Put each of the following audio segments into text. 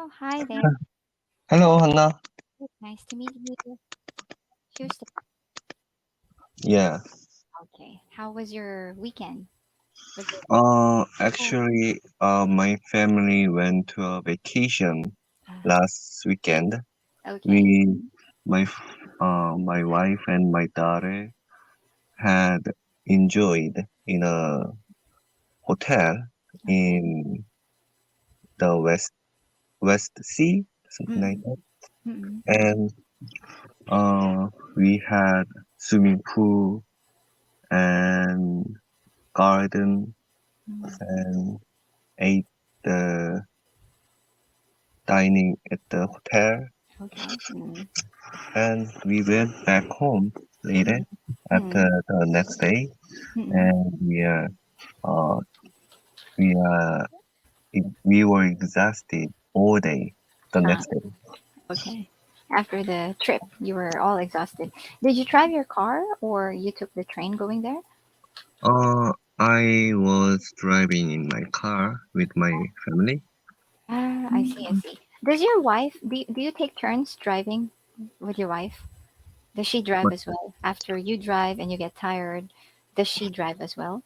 Oh, hi there. Hello, Hannah. Nice to meet you. Here's the Yeah. okay. How was your weekend? Was it oh, My family went to a vacation uh, last weekend. okay. We, my wife and my daughter had enjoyed in a hotel Okay. in the West Sea, something like Mm-mm. that. Mm-mm. And we had swimming pool and garden Mm. and ate the dining at the hotel, Okay. Mm. and we went back home later Mm. after Mm. the next day, Mm. and uh we are we were exhausted all day the Ah, next day. okay. After the trip, you were all exhausted. Did you drive your car or you took the train going there? I was driving in my car with my family. Ah, I see. I see. Does your wife do you take turns driving with your wife? Does she drive But as well? After you drive and you get tired, does she drive as well?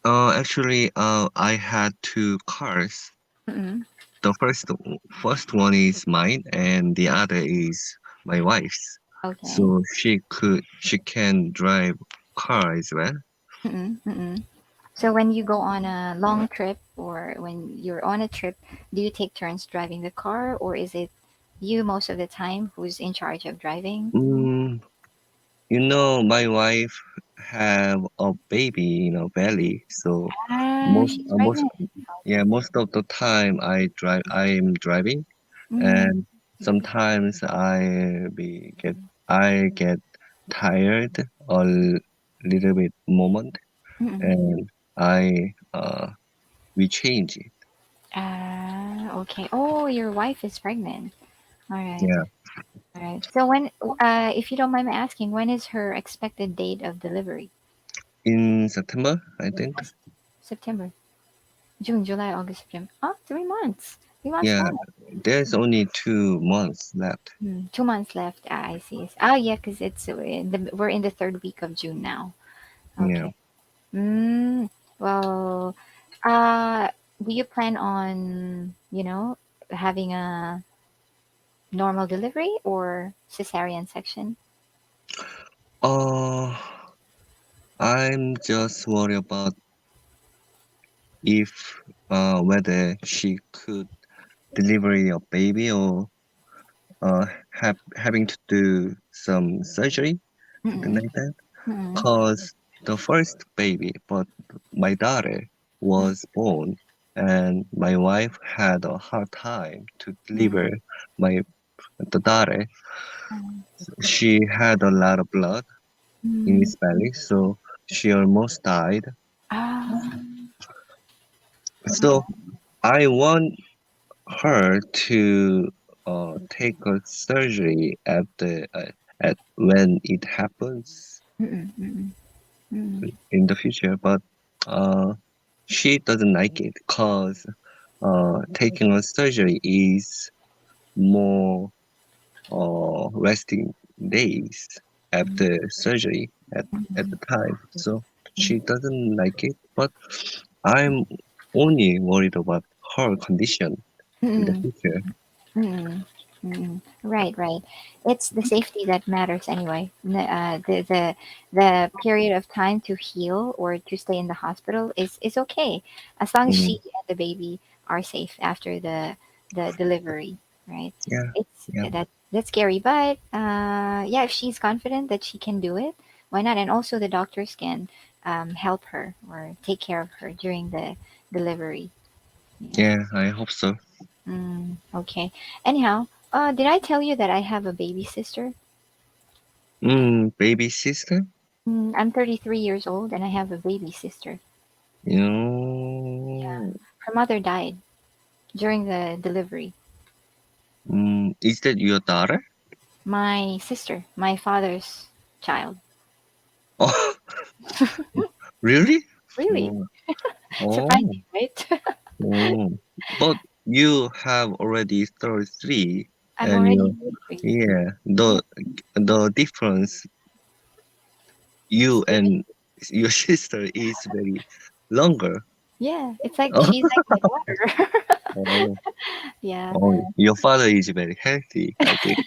I had two cars. Mm-mm. The first one is mine, and the other is my wife's. Okay. So she can drive car as well. Mm-mm. Mm-mm. So when you go on a long trip or when you're on a trip, do you take turns driving the car or is it you most of the time who's in charge of driving? Mm, my wife have a baby in her belly, so Ah, most she's most pregnant. yeah, most of the time I am driving, Mm, and sometimes I get tired little bit moment, mm-mm. and I we change it. Ah, okay. Oh, your wife is pregnant. All right. Yeah, All right. So when, if you don't mind me asking, when is her expected date of delivery? in September, I think. September, June, July, August, September. Oh, 3 months. 3 months Yeah, more. there's only 2 months left. 2 months left. Ah, I see. Oh, yeah, because we're in the third week of June now. Yeah. Okay. Mm, well, uh, do you plan on, having a normal delivery or cesarean section? Uh, I'm just worried about if whether she could deliver a baby or having to do some surgery, something Mm-mm, like that. mm-mm, Cause the first baby, but my daughter was born, and my wife had a hard time to mm-mm, deliver my the daughter. mm-mm. She had a lot of blood in Mm. his belly, so she almost died. Ah, So I want her to take a surgery at when it happens mm-mm, mm-mm, mm-mm, in the future, but uh, she doesn't like it because taking a surgery is more resting days after surgery at the time. So she doesn't like it, but I'm only worried about her condition in the mm-mm, future. mm-mm, mm-mm. Right, right. It's the safety that matters anyway. The period of time to heal or to stay in the hospital is okay as long as Mm, she and the baby are safe after the delivery, right? yeah, It's yeah, that's scary, but yeah, if she's confident that she can do it, why not? And also the doctors can help her or take care of her during the delivery. Yeah. yeah. I hope so. Okay. Anyhow, did I tell you that I have a baby sister? Baby sister. I'm 33 years old and I have a baby sister. You Yeah. know, Her mother died during the delivery. is that your daughter? My sister, my father's child. Oh, really? Really? Oh, oh, Surprising, right? oh. But you have already 33, I'm and already you, 33. yeah, Yeah, the difference it's you too big. and your sister is very longer. Yeah, it's like she's like my daughter. Oh, Yeah, oh, your father is very healthy, I think.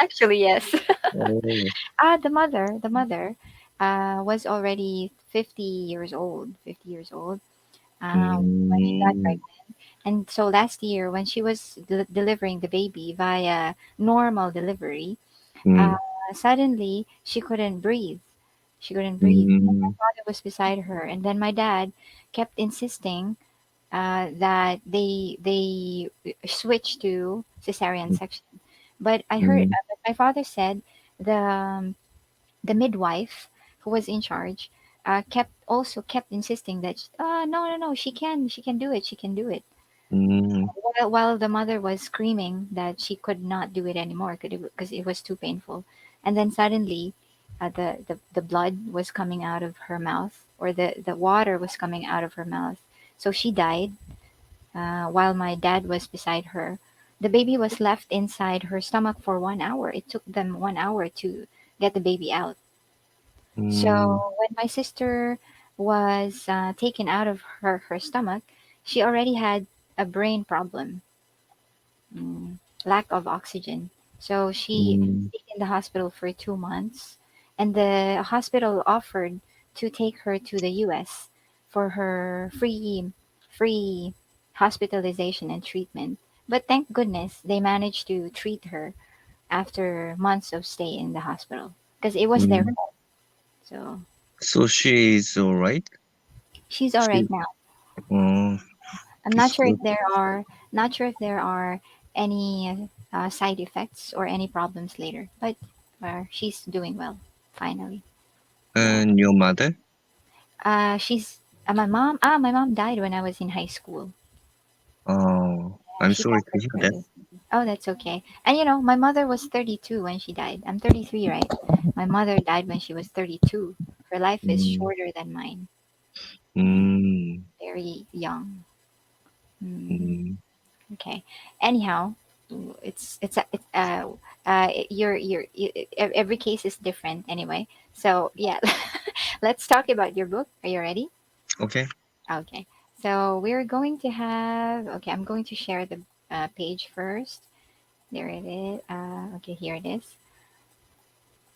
actually, yes. Oh, The mother, was already 50 years old. 50 years old. When she got mm, pregnant, and so last year when she was delivering the baby via normal delivery, uh, mm, suddenly she couldn't breathe. She couldn't breathe. And my mm, father was beside her, and then my dad kept insisting that they switch to cesarean section. But mm, but my father said the the midwife who was in charge kept insisting that no, no, no, she can do it, she can do it, mm, while the mother was screaming that she could not do it anymore because it was too painful. And then suddenly the blood was coming out of her mouth, or the water was coming out of her mouth, so she died while my dad was beside her. The baby was left inside her stomach for 1 hour. It took them 1 hour to get the baby out. mm, So when my sister was taken out of her stomach, she already had a brain problem, mm, lack of oxygen. So she mm, stayed in the hospital for 2 months, and the hospital offered to take her to the U.S. for her free hospitalization and treatment. But thank goodness they managed to treat her after months of stay in the hospital because it was their mm. fault. So So she is all right? she's all right She, now. oh, I'm not it's sure good. if there are any side effects or any problems later, but she's doing well finally. Yeah. And your mother? She's my mom died when I was in high school. Oh, Yeah, I'm she sorry passed to hear away that. early. Oh, that's okay. And my mother was 32 when she died. I'm 33, right? My mother died when she was 32. Her life is Mm, shorter than mine. Mm, mm, very young. Mm. mm. Okay. Anyhow, every case is different anyway. So yeah, let's talk about your book. Are you ready? Okay. Okay. So we're going to have. Okay, I'm going to share the page first. There it is. Okay, here it is.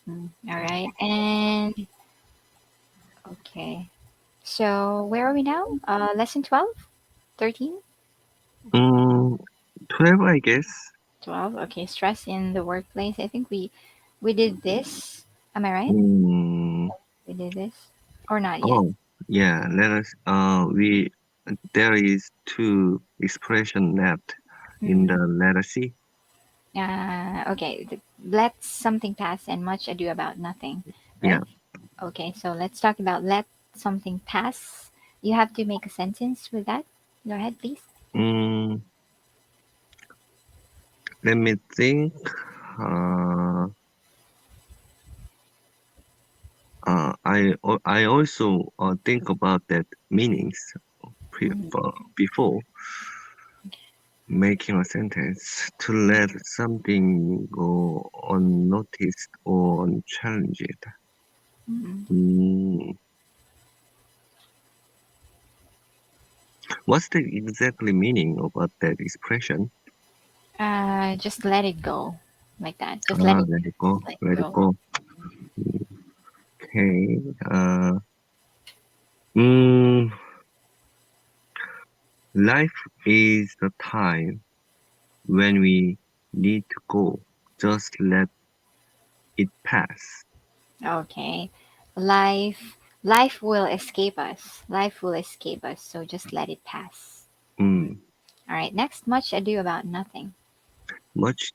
All right. And okay. So where are we now? Lesson 12, 13, Mm, 12, I guess. 12. Okay, stress in the workplace. I think we did this. Am I right? Mm, We did this or not yet? oh, yeah. There is two expression left in the Mm-hmm. letter C. Okay. Let something pass and much ado about nothing, Yeah. right? Okay. So let's talk about let something pass. You have to make a sentence with that. Go ahead, please. Mm, let me think. Uh, I also think about that meanings Mm-hmm. before making a sentence to let something go unnoticed or unchallenged. Mm-hmm. Mm, what's the exactly meaning about that expression? Just let it go, like that. Just let it Let it pass. go, Let it let it go. go. Okay. Mm, life is the time when we need to go. Just let it pass. Okay. Life will escape us. Life will escape us. So just let it pass. Mm. Mm, All right. Next, much ado about nothing. much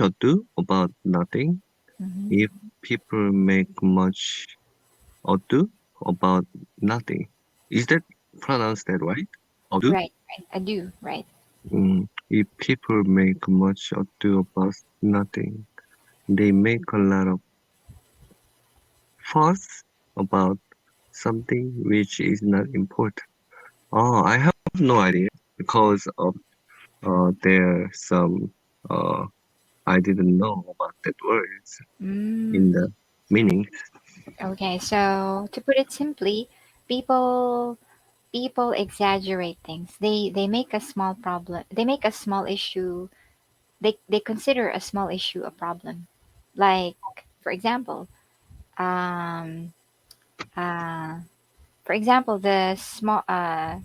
ado about nothing. Mm-hmm. If people make much ado about nothing, is that pronounced that right? Ado? Right. Right. Ado. Right. If people make much ado about nothing, they make a lot of fuss about something which is not important. Oh, I have no idea because of there some uh I didn't know about that words in Mm. the meaning. Okay, so to put it simply, people people exaggerate things. They make a small problem. They make a small issue. They consider a small issue a problem. Like for example, um, uh,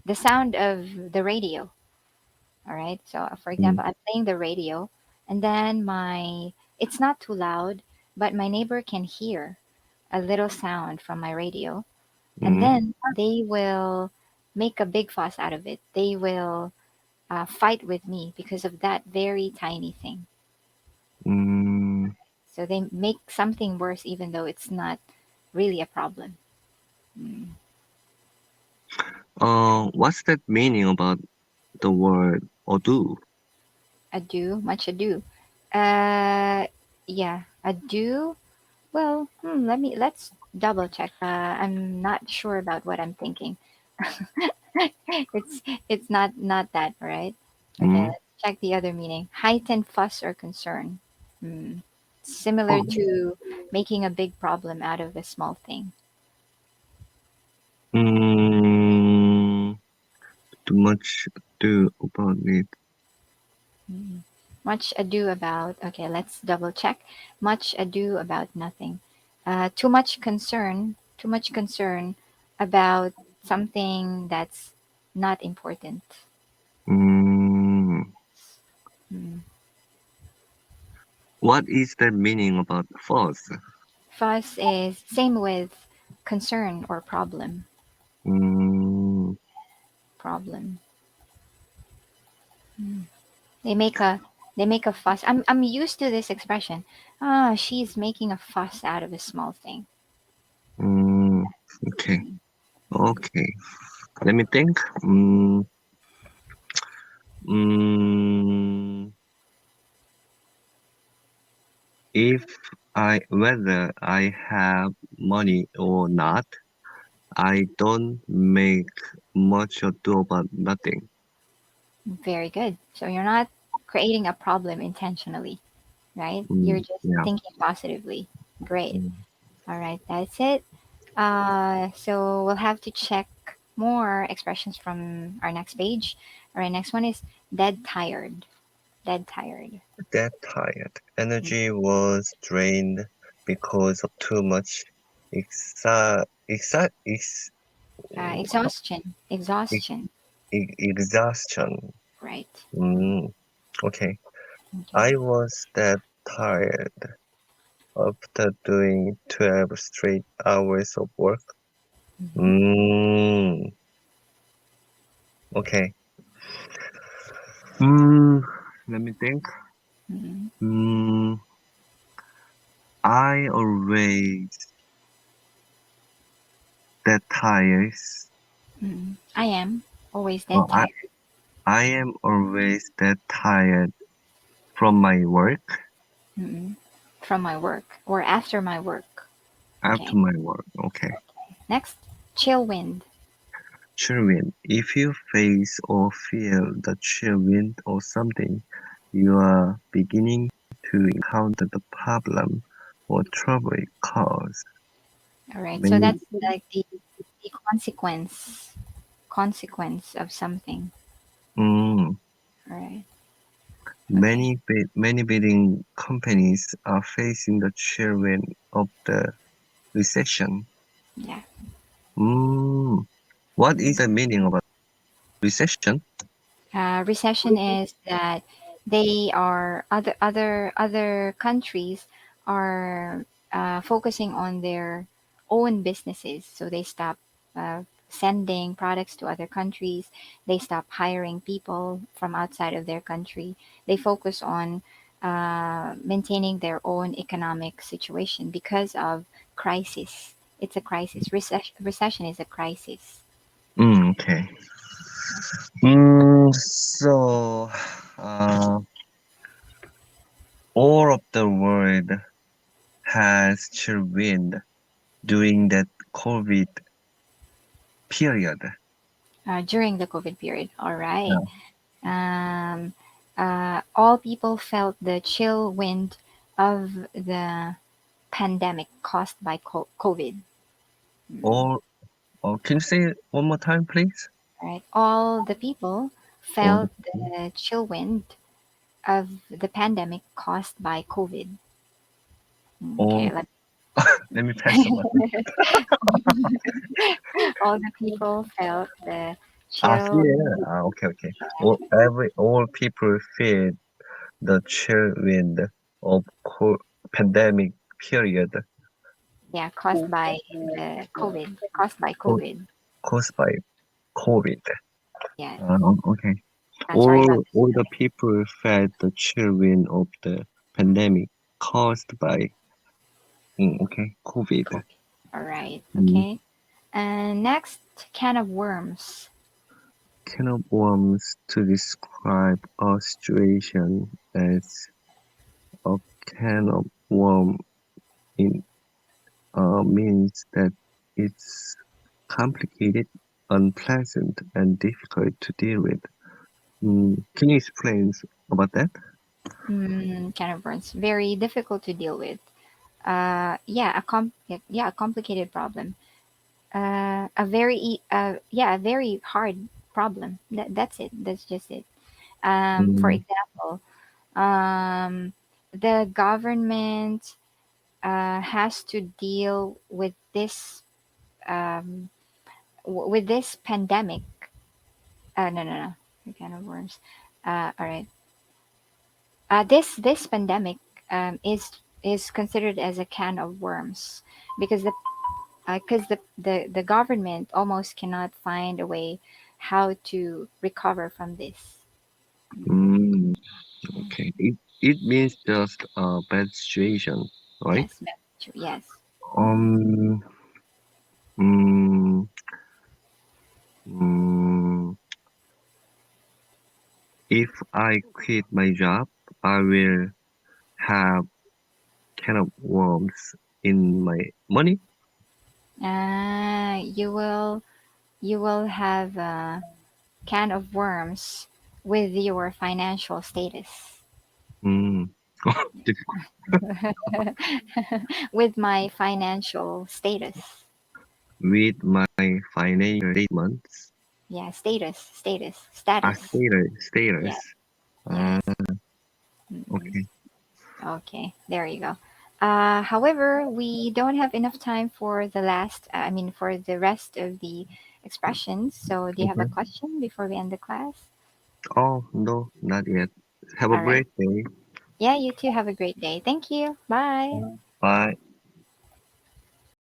the sound of the radio. All right. So for Mm, example, I'm playing the radio, and then my it's not too loud, but my neighbor can hear a little sound from my radio, and mm, then they will make a big fuss out of it. They will fight with me because of that very tiny thing. mm. So they make something worse even though it's not really a problem. Mm. What's that meaning about the word ado? Ado, much ado. Uh, yeah, ado. Well, let's double check. I'm not sure about what I'm thinking. It's not that, right? Okay, Mm, let's check the other meaning. Heightened fuss or concern. Hmm. Similar oh, to making a big problem out of a small thing. mm, too much ado about it. Mhm. Much ado about. Okay, let's double check. Much ado about nothing. Too much concern. Too much concern about something that's not important. Mm, Mm. what is the meaning about false? Fuss is same with concern or problem. Mm, Problem. Mm. They make a they make a fuss. I'm used to this expression. Ah, she's making a fuss out of a small thing. mm, okay, Mm. Mm. okay. Let me think. Mm, mm, if whether I have money or not, I don't make much ado about nothing. Very good. So you're not creating a problem intentionally, right? You're just Yeah. thinking positively. Great. Mm. All right, that's it. So we'll have to check more expressions from our next page. All right, next one is dead tired. Dead tired. That tired. Energy was drained because of too much exa exa ex Exhaustion. ex Exhaustion. exhaustion. Right. Mm, okay. Okay. I was that tired after doing 12 straight hours of work. Hmm. Mm, okay. Mm, let me think. Hmm. Mm, I always that tired. Hmm. I am always Oh, dead tired. I am always that tired from my work, Hmm. From my work or after my work. after Okay. my work. Okay. Next, chill wind. Chill wind. If you face or feel the chill wind or something, you are beginning to encounter the problem or trouble it causes. All right. So Many, that's like the consequence of something. mm, All right. Okay. many bidding companies are facing the chill wind of the recession. Yeah. Mm, what is the meaning of a recession? Recession is that they are other countries are focusing on their own businesses, so they stop sending products to other countries. They stop hiring people from outside of their country. They focus on maintaining their own economic situation because of crisis. It's a crisis. Recession is a crisis. Okay. So, uh, all of the world has chilled during that COVID period. during the COVID period. All right. Yeah. Um, all people felt the chill wind of the pandemic caused by COVID. Mm. Or, can you say it one more time, please? Right. All the people Or, felt the chill wind of the pandemic caused by COVID. or Okay. let me pass the button. All the people felt the See, chill. yeah. Okay, okay. All people feel the chill wind of pandemic period Yeah, caused by the COVID. Caused by co- COVID. caused by COVID. Yes. Okay. Sorry about All the people felt the chill wind of the pandemic caused by okay, COVID. COVID. All right. Mm. Okay. And next, can of worms. Can of worms to describe a situation as a can of worm in means that it's complicated, unpleasant, and difficult to deal with. Can you explain about that? Can of worms. Very difficult to deal with. Yeah, a complicated problem. A very hard problem. That's it. That's just it. For Mm, example, the government has to deal um, with this pandemic. No, no, no. Can of worms. All right. This pandemic is considered as a can of worms because the government almost cannot find a way how to recover from this. mm, okay. It means just a bad situation, right? Yes, that's true. Yes. Mm. Um, mm, mm, if I quit my job, I will have can of worms in my money. You will have a can of worms with your financial status. Mm. With my financial status. With my financial statements, Yeah, status. status. Yes, Uh, yes. Mm-mm. okay. Okay, there you go. However, we don't have enough time for for the rest of the expressions. So, do you have a Okay. question before we end the class? Oh, no, not yet. Have a All right. great day. Yeah, you too have a great day. Thank you. Bye. Bye.